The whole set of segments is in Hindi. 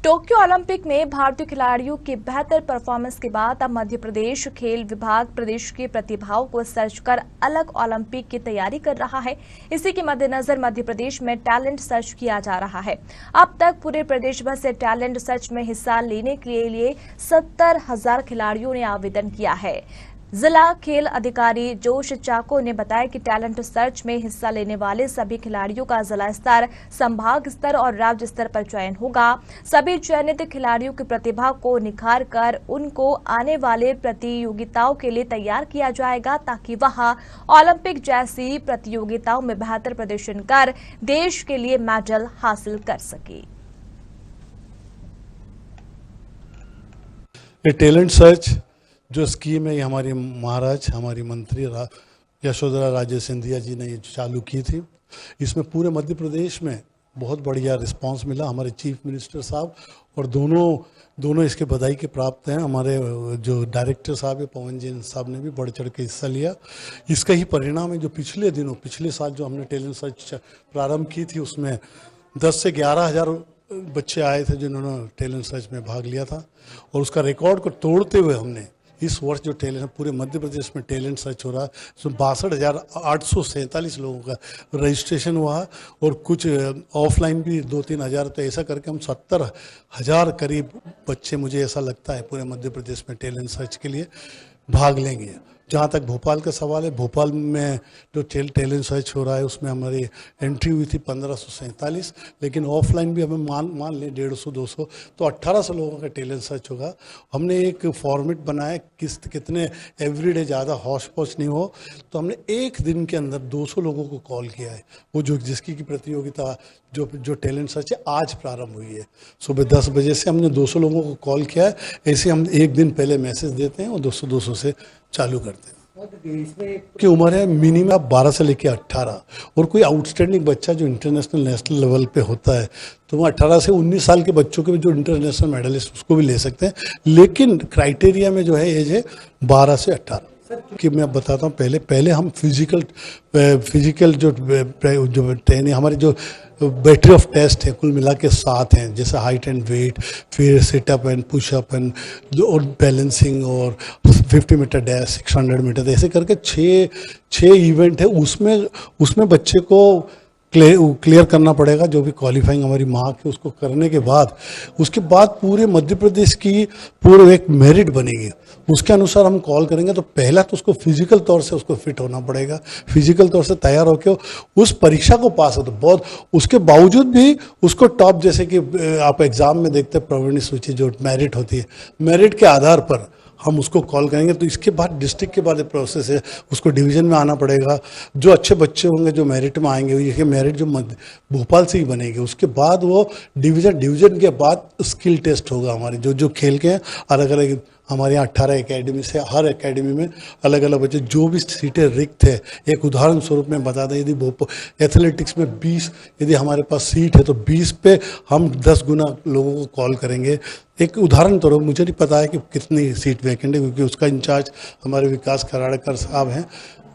टोक्यो ओलंपिक में भारतीय खिलाड़ियों के बेहतर परफॉर्मेंस के बाद अब मध्य प्रदेश खेल विभाग प्रदेश के प्रतिभाओं को सर्च कर अलग ओलंपिक की तैयारी कर रहा है। इसी के मद्देनजर मध्य प्रदेश में टैलेंट सर्च किया जा रहा है। अब तक पूरे प्रदेश भर से टैलेंट सर्च में हिस्सा लेने के लिए 70,000 खिलाड़ियों ने आवेदन किया है। जिला खेल अधिकारी जोश चाको ने बताया कि टैलेंट सर्च में हिस्सा लेने वाले सभी खिलाड़ियों का जिला स्तर, संभाग स्तर और राज्य स्तर पर चयन होगा। सभी चयनित खिलाड़ियों की प्रतिभा को निखार कर उनको आने वाले प्रतियोगिताओं के लिए तैयार किया जाएगा, ताकि वह ओलंपिक जैसी प्रतियोगिताओं में बेहतर प्रदर्शन कर देश के लिए मेडल हासिल कर सके। टैलेंट सर्च जो स्कीम है, ये हमारी हमारी मंत्री यशोधरा राजे सिंधिया जी ने ये चालू की थी। इसमें पूरे मध्य प्रदेश में बहुत बढ़िया रिस्पांस मिला। हमारे चीफ मिनिस्टर साहब और दोनों इसके बधाई के प्राप्त हैं। हमारे जो डायरेक्टर साहब है पवन जी साहब ने भी बढ़ चढ़ के हिस्सा लिया। इसका ही परिणाम है जो पिछले साल जो हमने टैलेंट सर्च प्रारंभ की थी, उसमें 10 से 11,000 बच्चे आए थे जिन्होंने टैलेंट सर्च में भाग लिया था। और उसका रिकॉर्ड को तोड़ते हुए हमने इस वर्ष जो टैलेंट पूरे मध्य प्रदेश में टैलेंट सर्च हो रहा है, उसमें 62,847 लोगों का रजिस्ट्रेशन हुआ और कुछ ऑफलाइन भी 2-3 हज़ार। तो ऐसा करके हम 70,000 करीब बच्चे, मुझे ऐसा लगता है, पूरे मध्य प्रदेश में टैलेंट सर्च के लिए भाग लेंगे। जहाँ तक भोपाल का सवाल है, भोपाल में जो टैलेंट सर्च हो रहा है उसमें हमारी एंट्री हुई थी 1547, लेकिन ऑफलाइन भी हमें मान लें 150-200, तो 1800 लोगों का टैलेंट सर्च होगा। हमने एक फॉर्मेट बनाया कितने एवरीडे ज़्यादा हौश पौश नहीं हो, तो हमने एक दिन के अंदर 200 लोगों को कॉल किया है। वो जिसकी की प्रतियोगिता जो टैलेंट सर्च है आज प्रारंभ हुई है, सुबह 10 बजे से हमने 200 लोगों को कॉल किया है। ऐसे हम एक दिन पहले मैसेज देते हैं और 200 से चालू करते हैं। की उम्र है मिनिमम 12 से लेकर 18, और कोई आउटस्टैंडिंग बच्चा जो इंटरनेशनल नेशनल लेवल पे होता है तो वह 18 से 19 साल के बच्चों के भी जो इंटरनेशनल मेडलिस्ट उसको भी ले सकते हैं, लेकिन क्राइटेरिया में जो है एज है 12 से 18 कि मैं बताता हूँ। पहले हम फिजिकल जो ट्रेनिंग, हमारे जो बैटरी ऑफ टेस्ट है कुल मिला के 7 हैं, जैसे हाइट एंड वेट, फिर सिटअप एंड पुशअप एंड और बैलेंसिंग और 50 मीटर डैश, 600 मीटर, ऐसे करके 6 इवेंट है। उसमें बच्चे को क्लियर करना पड़ेगा। जो भी क्वालिफाइंग हमारी मार्क है उसको करने के बाद उसके बाद पूरे मध्य प्रदेश की पूरे एक मेरिट बनेगी। उसके अनुसार हम कॉल करेंगे। तो पहला तो उसको फिजिकल तौर से उसको फिट होना पड़ेगा, फिजिकल तौर से तैयार होकर उस परीक्षा को पास हो। तो बहुत उसके बावजूद भी उसको टॉप, जैसे कि आप एग्जाम में देखते हैं प्रवीण सूची जो मेरिट होती है, मेरिट के आधार पर हम उसको कॉल करेंगे। तो इसके बाद डिस्ट्रिक्ट के बाद प्रोसेस है, उसको डिवीज़न में आना पड़ेगा। जो अच्छे बच्चे होंगे जो मेरिट में आएंगे, ये मेरिट जो भोपाल से ही बनेगी। उसके बाद वो डिवीज़न के बाद स्किल टेस्ट होगा। हमारे जो खेल के हैं अलग अलग, हमारे यहाँ 18 एकेडमी से, हर एकेडमी में अलग अलग बच्चे, जो भी सीटें रिक्त है। एक उदाहरण स्वरूप में बता दें, यदि एथलेटिक्स में 20 यदि हमारे पास सीट है तो 20 पे हम 10 गुना लोगों को कॉल करेंगे। एक उदाहरण तो मुझे नहीं पता है कि कितनी सीट वैकेंट है, क्योंकि उसका इंचार्ज हमारे विकास खराड़कर साहब हैं,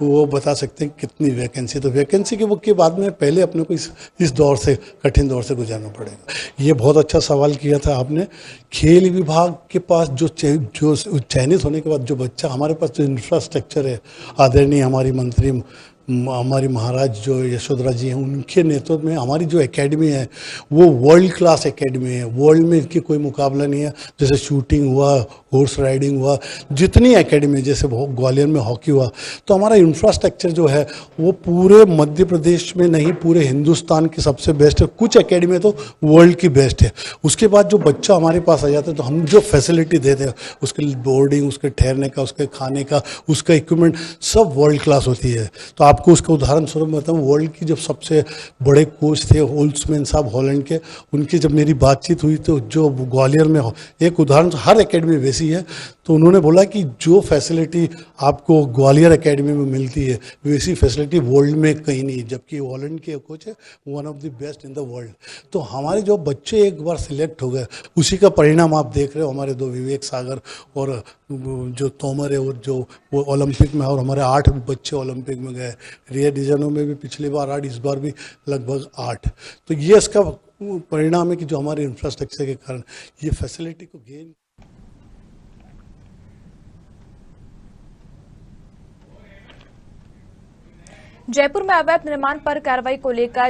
वो बता सकते हैं कितनी वैकेंसी। तो वैकेंसी के बाद में पहले अपने को इस दौर से, कठिन दौर से गुजरना पड़ेगा। ये बहुत अच्छा सवाल किया था आपने। खेल विभाग के पास जो चयनित होने के बाद जो बच्चा, हमारे पास जो इंफ्रास्ट्रक्चर है, आदरणीय हमारी मंत्री हमारी महाराज जो यशोधरा जी हैं, उनके नेतृत्व में हमारी जो एकेडमी है वो वर्ल्ड क्लास एकेडमी है। वर्ल्ड में इनकी कोई मुकाबला नहीं है। जैसे शूटिंग हुआ, हॉर्स राइडिंग हुआ, जितनी एकेडमी, जैसे ग्वालियर में हॉकी हुआ, तो हमारा इंफ्रास्ट्रक्चर जो है वो पूरे मध्य प्रदेश में नहीं, पूरे हिंदुस्तान की सबसे बेस्ट है। कुछ एकेडमी तो वर्ल्ड की बेस्ट है। उसके बाद जो बच्चा हमारे पास आ जाता है तो हम जो फैसिलिटी देते हैं, उसके बोर्डिंग, उसके ठहरने का, उसके खाने का, उसका इक्विपमेंट सब वर्ल्ड क्लास होती है। तो आपको उसका उदाहरण स्वरूप बताऊं, वर्ल्ड की जब सबसे बड़े कोच थे होल्समैन साहब हॉलैंड के, उनकी जब मेरी बातचीत हुई तो जो ग्वालियर में, एक उदाहरण, हर एकेडमी वैसी है, तो उन्होंने बोला कि जो फैसिलिटी आपको ग्वालियर एकेडमी में मिलती है वैसी फैसिलिटी वर्ल्ड में कहीं नहीं है, जबकि हॉलैंड के कोच है one of the best in the world. तो हमारे जो बच्चे एक बार सिलेक्ट हो गए, उसी का परिणाम आप देख रहे हो। हमारे 2 विवेक सागर और जो तोमर है वो ओलंपिक में, और हमारे 8 बच्चे ओलंपिक में गए। रिया डिजाइनों में भी पिछली बार 8, इस बार भी लगभग 8। तो ये इसका परिणाम है कि जो हमारे इंफ्रास्ट्रक्चर के कारण ये फैसिलिटी को गेन। जयपुर में अवैध निर्माण पर कार्रवाई को लेकर